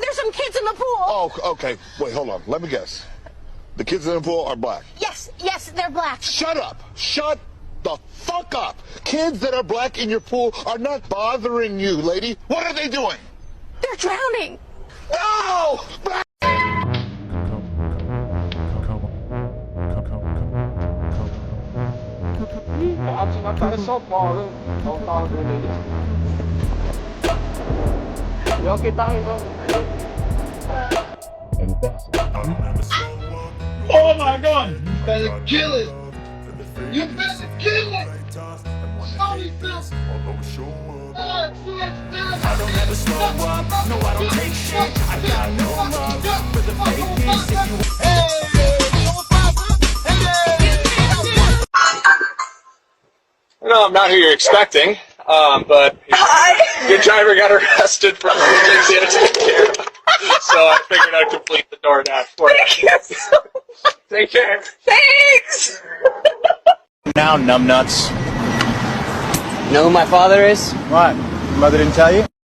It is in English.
There's some kids in the pool. Oh, okay. Wait, hold on. Let me guess. The kids in the pool are black. Yes, they're black. Shut up. Shut the fuck up. Kids that are black in your pool are not bothering you, lady. What are they doing? They're drowning. No! Oh my God! You better kill it! You better kill it! Sorry, Phil! I don't ever slow up, no I don't take shit. I got no love for the fakeness. If you No, I'm not who you're expecting, but your driver got arrested for things he had to take care of. So I figured I'd complete the DoorDash for you. Thank you so much. Take care. Thanks. Now, numbnuts. You know who my father is? What? Your mother didn't tell you?